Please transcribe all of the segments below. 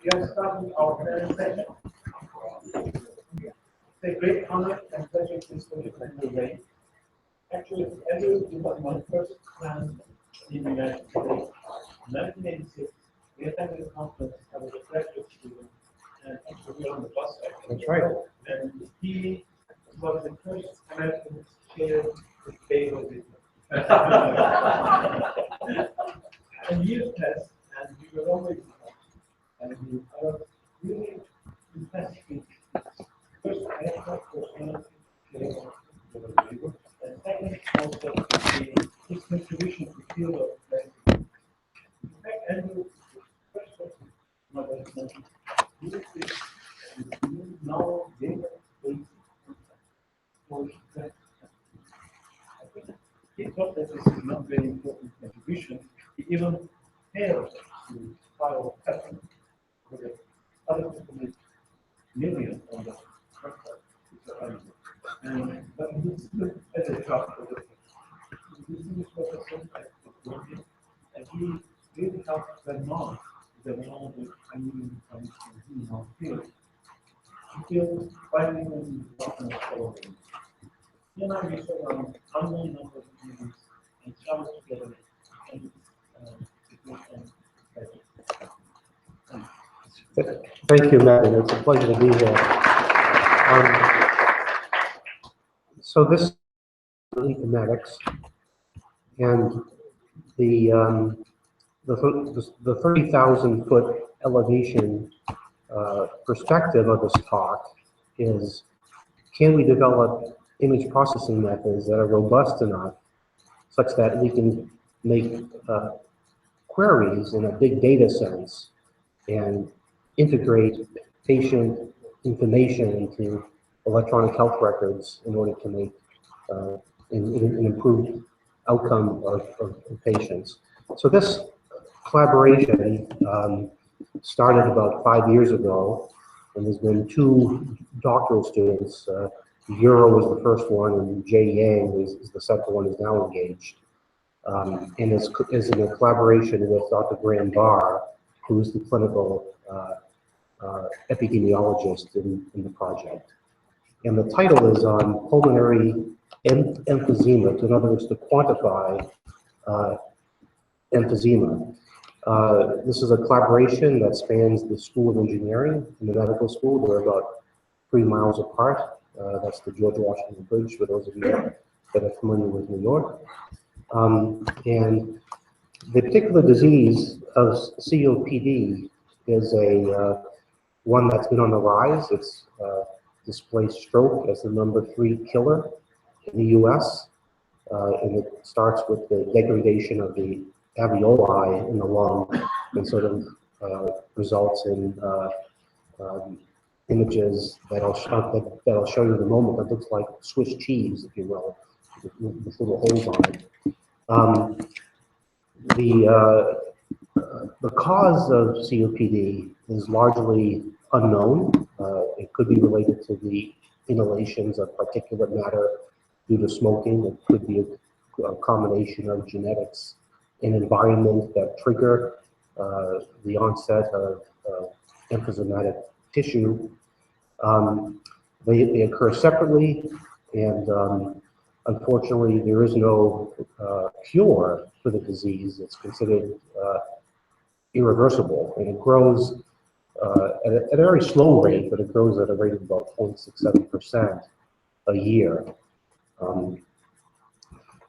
We are starting our current session. It's a great honor and pleasure to speak with Laine. Actually, Andrew was my first class in the United States. In 1986, we attended a conference. I was a graduate student, and actually we were on the bus. That's right. And he was the first American to share his bagel with me. And years passed, and we were always in touch. And I was really impressed with first I had not personality, and second also his contribution to the field of medicine. In fact, Andrew is the first person not that mentioned now data-based for that. I think he thought that this is not very important contribution. He even failed to file a patent for the other people make millions on the website. But he still as a job for the business was the same type of working, and he really helped Vermont, the one of the Canadian in our field. Until finally when he was in following. He and I researched around unknown number of diseases and traveled together and Thank you, Matt. It's a pleasure to be here. So this is informatics, and the 30,000-foot elevation perspective of this talk is: can we develop image processing methods that are robust enough such that we can make queries in a big data sense and integrate patient information into electronic health records in order to make an improved outcome of patients. So this collaboration started about 5 years ago, and there's been 2 doctoral students. Euro was the first one, and Jay Yang is the second one who's now engaged. And is in a collaboration with Dr. Graham Barr, who is the clinical epidemiologist in the project. And the title is on pulmonary emphysema, in other words, to quantify emphysema. This is a collaboration that spans the School of Engineering and the medical school. They're about 3 miles apart. That's the George Washington Bridge, for those of you that are familiar with New York. And the particular disease of COPD is one that's been on the rise. It's displaced stroke as the #3 killer in the U.S. And it starts with the degradation of the alveoli in the lung and sort of results in images that I'll show you in a moment that looks like Swiss cheese, if you will, with little holes on it. The cause of COPD is largely unknown. It could be related to the inhalations of particulate matter due to smoking. It could be a combination of genetics and environment that trigger the onset of emphysematic tissue. They occur separately, and unfortunately, there is no cure for the disease. It's considered irreversible, and it grows at a very slow rate, but it grows at a rate of about 0.67% a year. And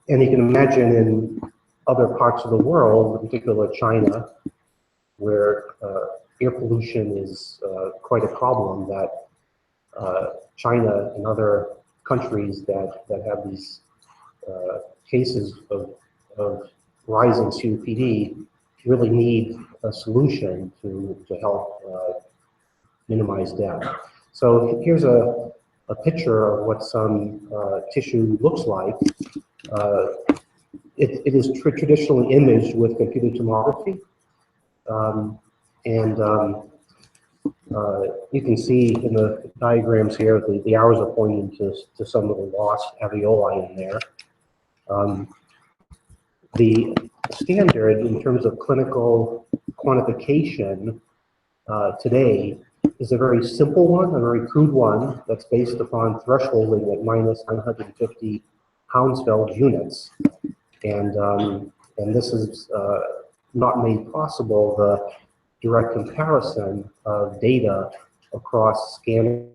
you can imagine in other parts of the world, in particular China, where air pollution is quite a problem, that China and other countries that have these cases of rising COPD really need a solution to help minimize death. So here's a picture of what some tissue looks like. It is traditionally imaged with computed tomography. You can see in the diagrams here, the arrows are pointing to some of the lost alveoli in there. The standard in terms of clinical quantification today is a very simple one, a very crude one that's based upon thresholding at minus 950 Hounsfeld units. And this is not made possible, the direct comparison of data across scanner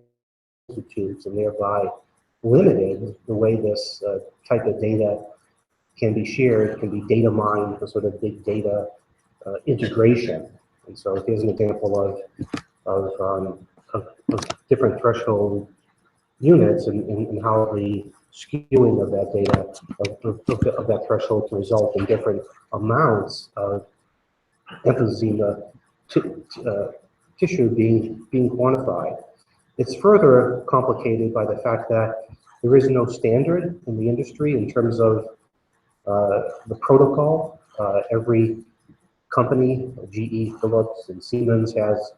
institutes, and thereby limited the way this type of data can be shared, can be data mined for sort of big data integration. And so here's an example of different threshold units and how the skewing of that data, of that threshold can result in different amounts of emphysema tissue being quantified. It's further complicated by the fact that there is no standard in the industry in terms of the protocol. Every company, GE, Philips, and Siemens has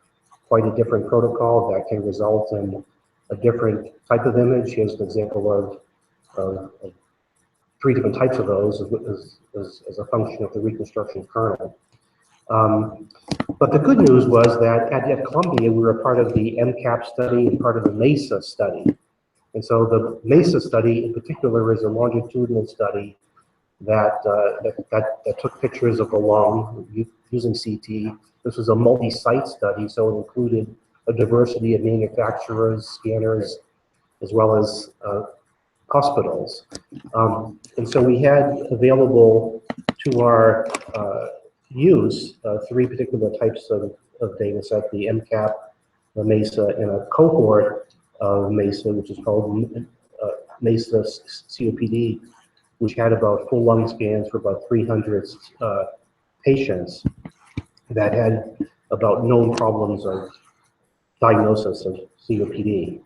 quite a different protocol that can result in a different type of image. Here's an example of 3 different types of those as a function of the reconstruction kernel. But the good news was that at Columbia, we were part of the MCAP study and part of the MESA study. And so the MESA study in particular is a longitudinal study that took pictures of the lung using CT. This was a multi-site study, so it included a diversity of manufacturers, scanners, as well as hospitals. And so we had available to our use 3 particular types of data set, the MCAP, the MESA, and a cohort of MESA, which is called MESA COPD, which had about full lung scans for about 300 patients that had about known problems of diagnosis of COPD.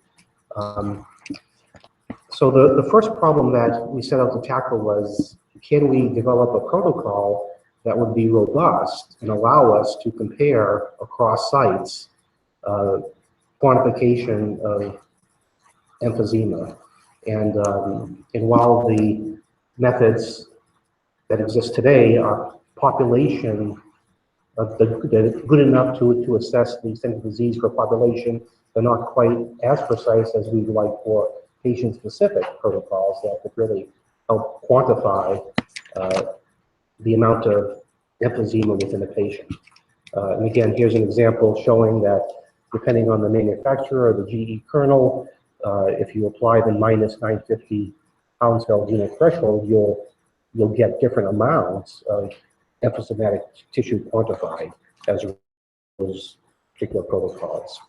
So the first problem that we set out to tackle was, can we develop a protocol that would be robust and allow us to compare across sites quantification of emphysema? And while the methods that exist today are population of good enough to assess the extent of disease for population, they're not quite as precise as we would like for patient-specific protocols that could really help quantify the amount of emphysema within a patient. And again, here's an example showing that depending on the manufacturer or the GE kernel, if you apply the minus 950 Hounsfeld unit threshold, you'll get different amounts of emphysematic tissue quantified as those particular protocols.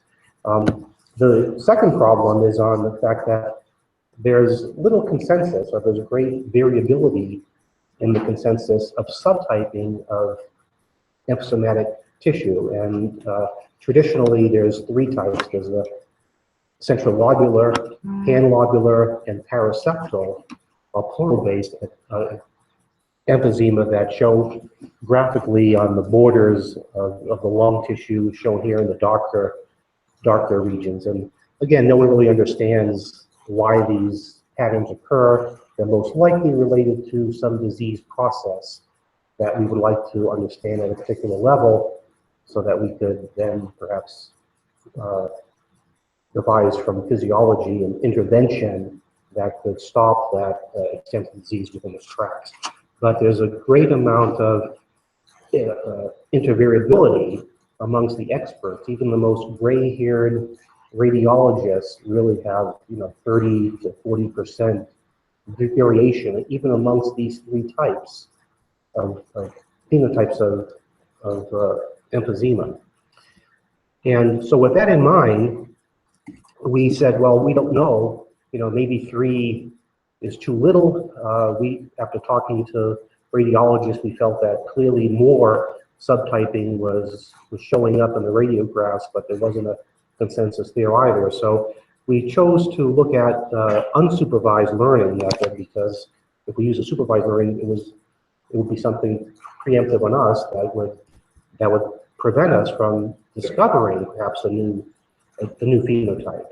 The second problem is on the fact that there's little consensus, or there's great variability in the consensus of subtyping of emphysematic tissue. And traditionally, there's 3 types. There's the central lobular, panlobular, and paraseptal, or pleural-based emphysema that show graphically on the borders of the lung tissue, shown here in the darker regions. And again, no one really understands why these patterns occur. They're most likely related to some disease process that we would like to understand at a particular level, so that we could then perhaps devise from physiology and intervention that could stop that extent of disease within its tracks. But there's a great amount of intervariability amongst the experts. Even the most gray-haired radiologists really have 30 to 40% variation, even amongst these 3 types of phenotypes of emphysema. And so with that in mind, we said, well, we don't know, maybe 3 is too little. After talking to radiologists, we felt that clearly more subtyping was showing up in the radiographs, but there wasn't a consensus there either. So we chose to look at unsupervised learning method, because if we use a supervised learning, it would be something preemptive on us that would prevent us from discovering perhaps a new phenotype.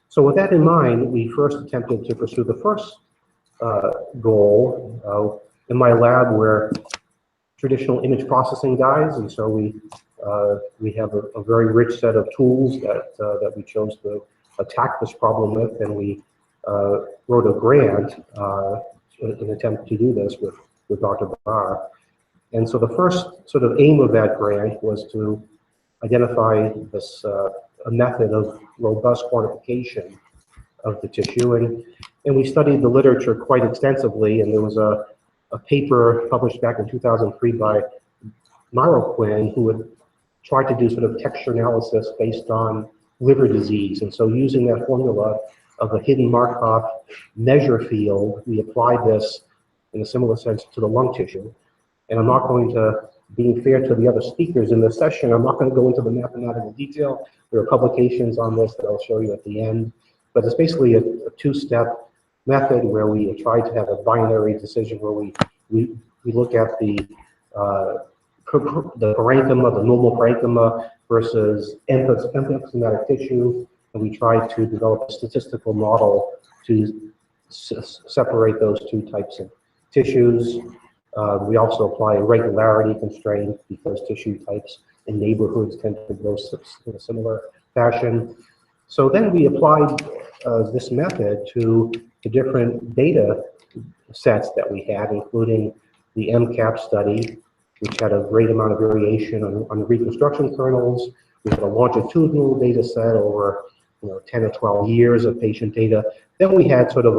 So with that in mind, we first attempted to pursue the first goal. In my lab, we're traditional image processing guys, and so we have a very rich set of tools that we chose to attack this problem with, and we wrote a grant in an attempt to do this with Dr. Barr. And so the first sort of aim of that grant was to identify this a method of robust quantification of the tissue, and we studied the literature quite extensively, and there was a paper published back in 2003 by Quinn, who had tried to do sort of texture analysis based on liver disease. And so using that formula of a hidden Markov measure field, we applied this in a similar sense to the lung tissue. And I'm not going to, being fair to the other speakers in this session, I'm not going to go into the mathematical detail. There are publications on this that I'll show you at the end. But it's basically a two-step method where we try to have a binary decision where we look at the parenchyma, the normal parenchyma versus emphysematous tissue, and we try to develop a statistical model to separate those two types of tissues. We also apply a regularity constraint because tissue types and neighborhoods tend to grow in a similar fashion. So then we applied this method to the different data sets that we had, including the MCAP study, which had a great amount of variation on the reconstruction kernels. We had a longitudinal data set over 10 or 12 years of patient data. Then we had sort of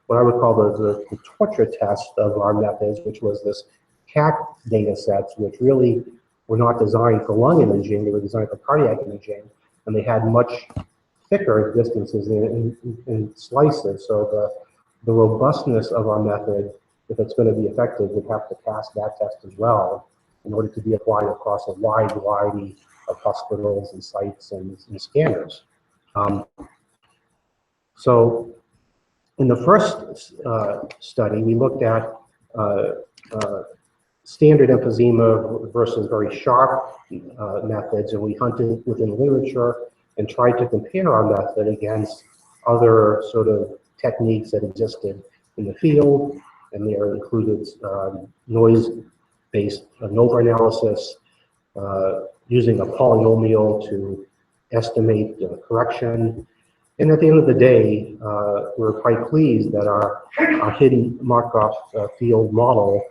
what I would call the torture test of our methods, which was this CAC data sets, which really were not designed for lung imaging, they were designed for cardiac imaging, and they had much thicker distances in slices. So the robustness of our method, if it's going to be effective, would have to pass that test as well in order to be applied across a wide variety of hospitals and sites and scanners. So in the first study, we looked at standard emphysema versus very sharp methods, and we hunted within literature and tried to compare our method against other sort of techniques that existed in the field, and there included noise-based ANOVA analysis, using a polynomial to estimate correction. And at the end of the day, we're quite pleased that our hidden Markov field model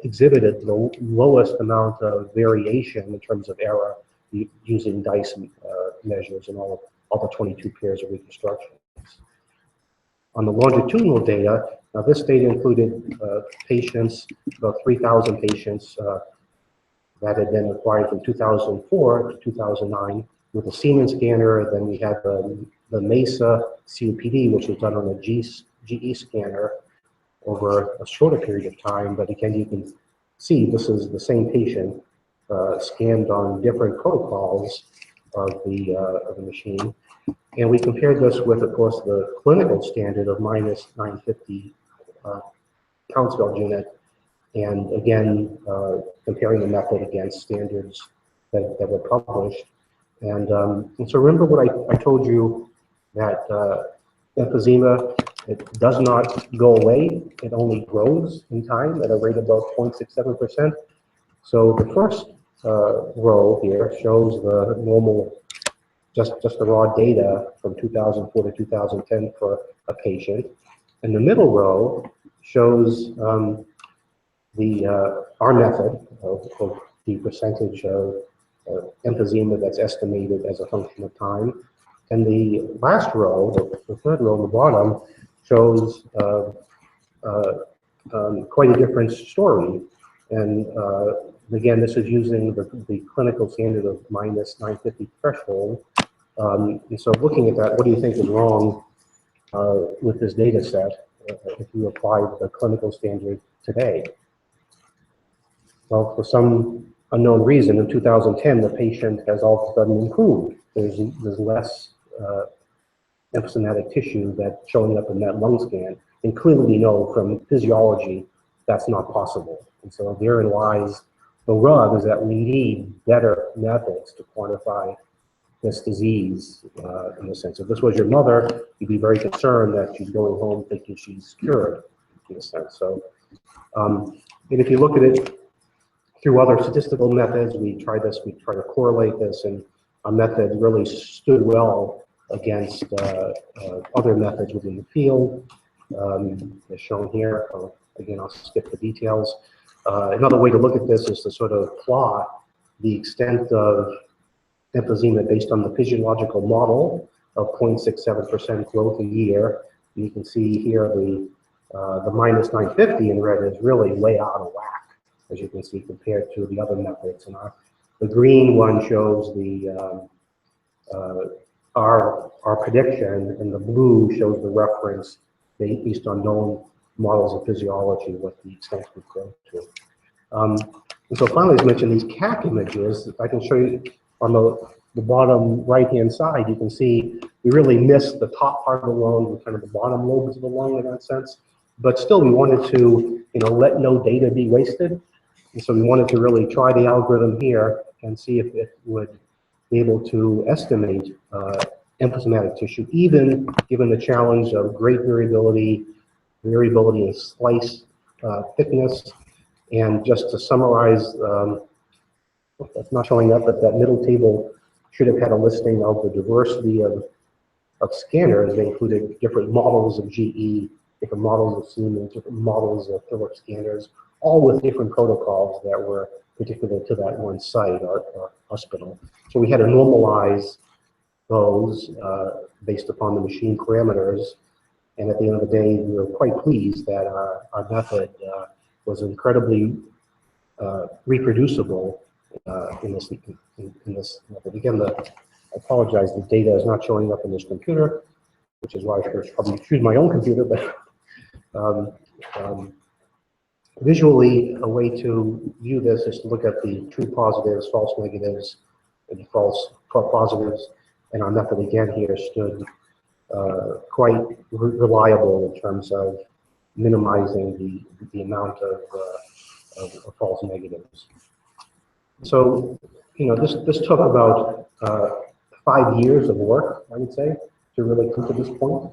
exhibited the lowest amount of variation in terms of error using dice measures in all the 22 pairs of reconstructions. On the longitudinal data, now this data included patients, about 3,000 patients that had been acquired from 2004 to 2009 with a Siemens scanner. Then we had the MESA COPD, which was done on a GE scanner over a shorter period of time. But again, you can see this is the same patient scanned on different protocols of the machine. And we compared this with, of course, the clinical standard of minus 950 counts per unit, and again, comparing the method against standards that were published. And so remember what I told you, that emphysema, it does not go away, it only grows in time at a rate of about 0.67%. So the first row here shows the normal, just the raw data from 2004 to 2010 for a patient. And the middle row shows our method of the percentage of emphysema that's estimated as a function of time. And the last row, the third row on the bottom, shows quite a different story. And again, this is using the clinical standard of minus 950 threshold. And so looking at that, what do you think is wrong with this data set if you apply the clinical standard today? Well, for some unknown reason, in 2010, the patient has all of a sudden improved. There's less emphysematic tissue that's showing up in that lung scan. And clearly we know from physiology that's not possible. And so therein lies the rub, is that we need better methods to quantify this disease in the sense. If this was your mother, you'd be very concerned that she's going home thinking she's cured, in a sense. So, and if you look at it through other statistical methods, we tried to correlate this, and our method really stood well against other methods within the field, as shown here. Again, I'll skip the details. Another way to look at this is to sort of plot the extent of emphysema based on the physiological model of 0.67% growth a year. You can see here the minus 950 in red is really way out of whack, as you can see, compared to the other methods. And the green one shows the our prediction, and the blue shows the reference based on known models of physiology, what the extent would grow to. And so finally, as mentioned, these CAC images, I can show you on the bottom right-hand side, you can see we really missed the top part of the lung and kind of the bottom lobes of the lung in that sense. But still, we wanted to, let no data be wasted. And so we wanted to really try the algorithm here and see if it would be able to estimate emphysematic tissue, even given the challenge of great variability in slice thickness. And just to summarize, that's not showing up, but that middle table should have had a listing of the diversity of scanners. They included different models of GE, different models of Siemens, different models of Philips scanners, all with different protocols that were particular to that one site or hospital. So we had to normalize those based upon the machine parameters. And at the end of the day, we were quite pleased that our method was incredibly reproducible in this method. Again, I apologize, the data is not showing up in this computer, which is why I should probably choose my own computer, but visually, a way to view this is to look at the true positives, false negatives, and false positives, and our method again here stood quite reliable in terms of minimizing the amount of false negatives. So, this took about 5 years of work, I would say, to really come to this point.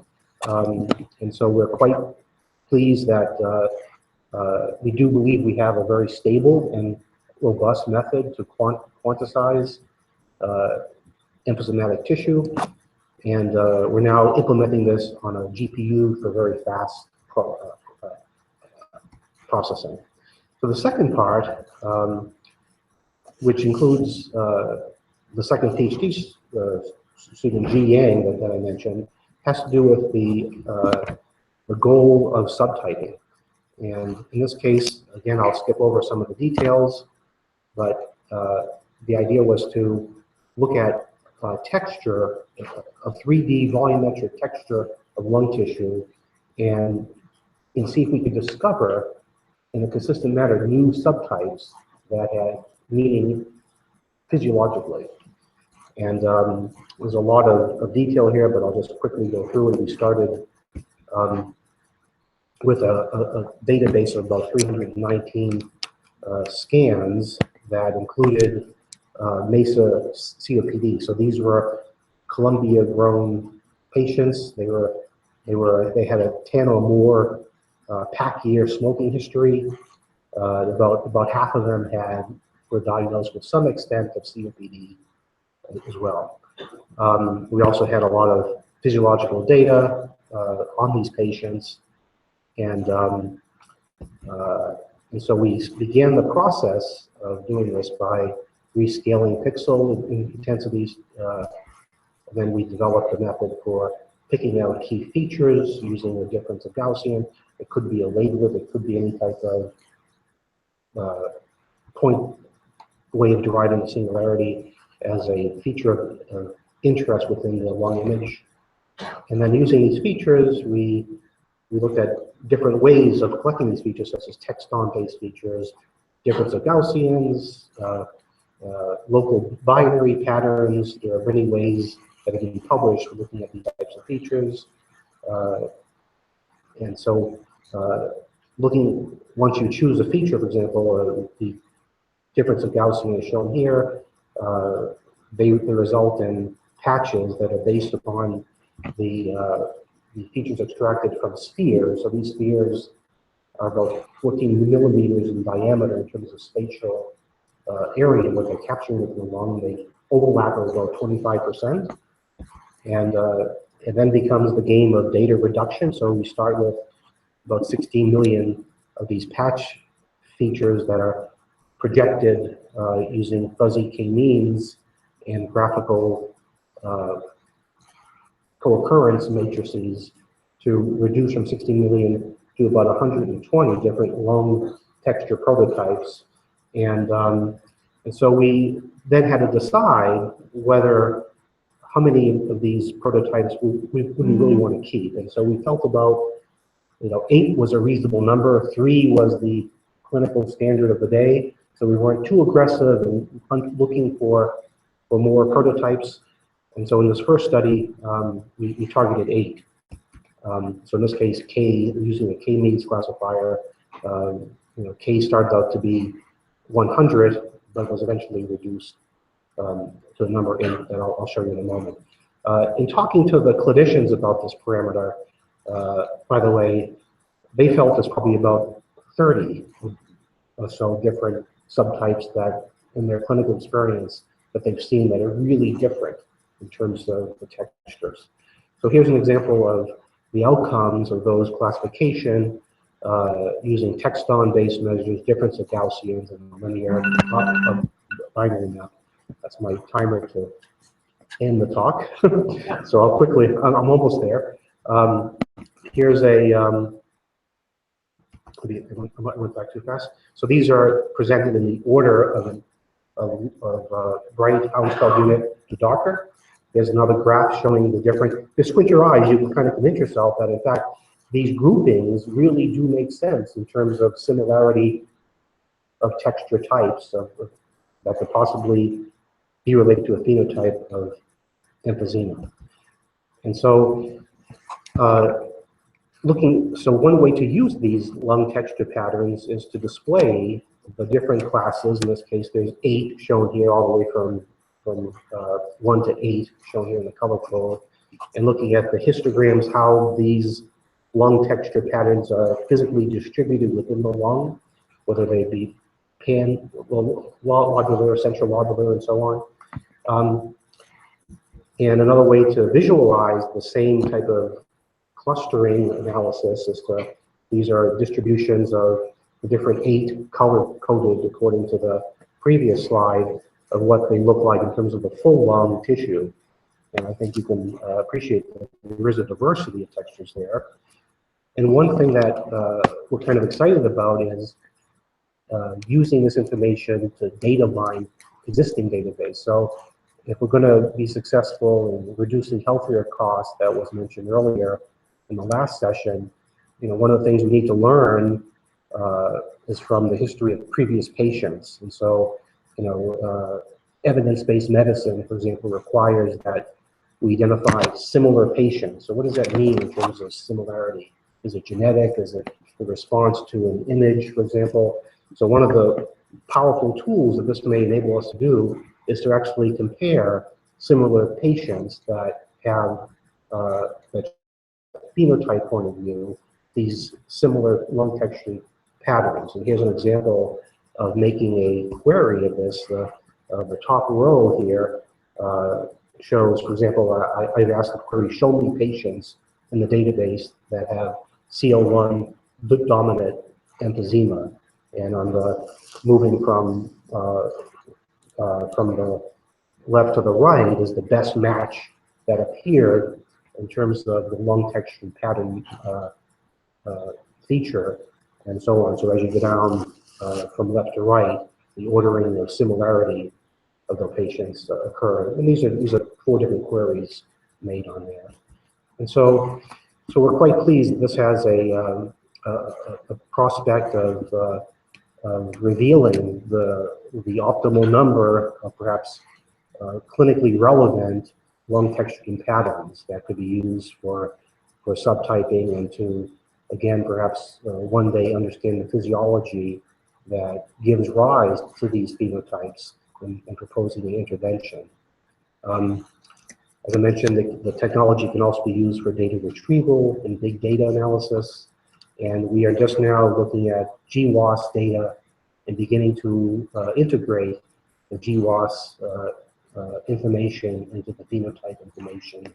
And so we're quite pleased that we do believe we have a very stable and robust method to quantize emphysematic tissue. And we're now implementing this on a GPU for very fast processing. So the second part, which includes the second PhD student, Qing Nie, that I mentioned, has to do with the goal of subtyping. And in this case, again, I'll skip over some of the details, but the idea was to look at texture, a 3D volumetric texture of lung tissue, and see if we could discover, in a consistent manner, new subtypes that had meaning physiologically. And there's a lot of detail here, but I'll just quickly go through it. We started with a database of about 319 scans that included MESA COPD. So these were Columbia-grown patients. They had a 10 or more pack year smoking history. About half of them were diagnosed with some extent of COPD as well. We also had a lot of physiological data on these patients, and so we began the process of doing this by rescaling pixel intensities. Then we developed a method for picking out key features using the difference of Gaussian. It could be a labelet, it could be any type of point way of deriving the singularity as a feature of interest within the lung image. And then using these features, we looked at different ways of collecting these features, such as text-on-based features, difference of Gaussians, local binary patterns. There are many ways that have been published for looking at these types of features. And so once you choose a feature, for example, the difference of Gaussian is shown here, they result in patches that are based upon the features extracted from spheres. So these spheres are about 14 millimeters in diameter in terms of spatial area, what they're capturing within the lung, they overlap at about 25%. And it then becomes the game of data reduction. So we start with about 16 million of these patch features that are projected using fuzzy k-means and graphical co-occurrence matrices to reduce from 16 million to about 120 different lung texture prototypes. And so we then had to decide whether how many of these prototypes we really want to keep. And so we felt about, 8 was a reasonable number, 3 was the clinical standard of the day. So we weren't too aggressive and looking for more prototypes. And so in this first study, we targeted 8. So in this case, K, using a K-means classifier, K started out to be 100, but was eventually reduced to the number 8 that I'll show you in a moment. In talking to the clinicians about this parameter, by the way, they felt it's probably about 30 or so different subtypes that in their clinical experience that they've seen that are really different in terms of the textures. So here's an example of the outcomes of those classification using texton-based measures, difference of Gaussians and linear binary map. That's my timer to end the talk. So I'll quickly, I'm almost there. Here's a, I went back too fast. So these are presented in the order of bright Hounsfeld unit to darker. There's another graph showing the different, if you squint your eyes, you can kind of convince yourself that in fact, these groupings really do make sense in terms of similarity of texture types that could possibly be related to a phenotype of emphysema. And so, so one way to use these lung texture patterns is to display the different classes. In this case, there's 8 shown here, all the way from 1 to 8 shown here in the color code, and looking at the histograms, how these lung texture patterns are physically distributed within the lung, whether they be lobular, central lobular, and so on. And another way to visualize the same type of clustering analysis is these are distributions of the different 8 color-coded, according to the previous slide, of what they look like in terms of the full lung tissue. And I think you can appreciate that there is a diversity of textures there. And one thing that we're kind of excited about is using this information to data mine existing database. So if we're going to be successful in reducing healthcare costs that was mentioned earlier in the last session, one of the things we need to learn is from the history of previous patients. And so, evidence-based medicine, for example, requires that we identify similar patients. So what does that mean in terms of similarity? Is it genetic? Is it the response to an image, for example? So one of the powerful tools that this may enable us to do is to actually compare similar patients that have the phenotype point of view, these similar lung texture patterns. And here's an example of making a query of this. The top row here shows, for example, I've asked the query, show me patients in the database that have CL1 dominant emphysema. And on the moving from the left to the right is the best match that appeared in terms of the lung texture pattern feature, and so on. So as you go down from left to right, the ordering of similarity of the patients occur. And these are 4 different queries made on there. And so we're quite pleased that this has a prospect of revealing the optimal number of perhaps clinically relevant lung texturing patterns that could be used for subtyping and to, again, perhaps one day understand the physiology that gives rise to these phenotypes and proposing the intervention. As I mentioned, the technology can also be used for data retrieval and big data analysis. And we are just now looking at GWAS data and beginning to integrate the GWAS information into the phenotype information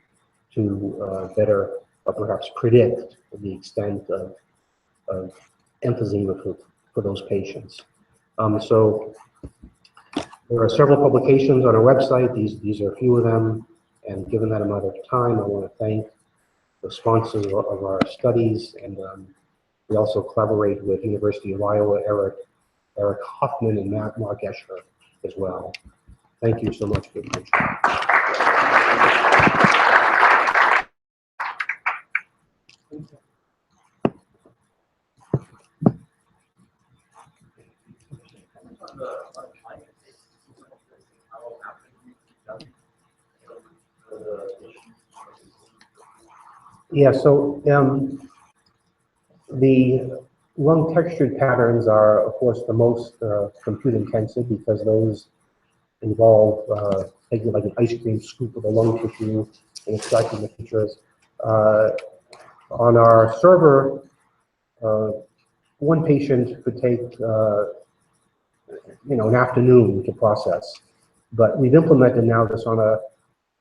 to better perhaps predict the extent of emphysema for those patients. So there are several publications on our website. These are a few of them. And given that amount of time, I want to thank the sponsors of our studies. And we also collaborate with University of Iowa, Eric Hoffman and Mark Escher as well. Thank you so much for your attention. Yeah, so the lung textured patterns are, of course, the most compute intensive because those involve taking like an ice cream scoop of the lung tissue and extracting the features. On our server, one patient could take an afternoon to process, but we've implemented now this on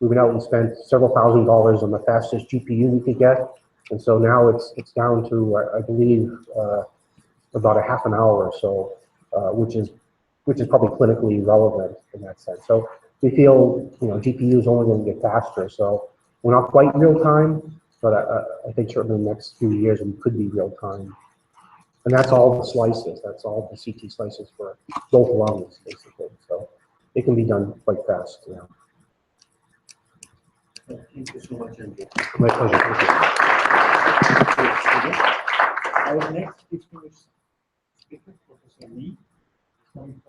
we went out and spent several $1,000s on the fastest GPU we could get, and so now it's down to I believe about a half an hour or so, which is probably clinically relevant in that sense. So we feel GPU is only going to get faster. So we're not quite real time, but I think certainly in the next few years we could be real time. And that's all the slices. That's all the CT slices for both lungs, basically. So it can be done quite fast. Yeah. Thank you so much, Andrew. My pleasure. Our next distinguished speaker, Professor Lee, from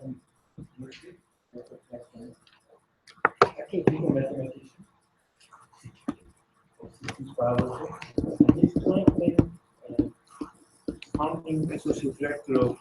University of actually, he's a mathematician. He's biology. He's currently founding associate director of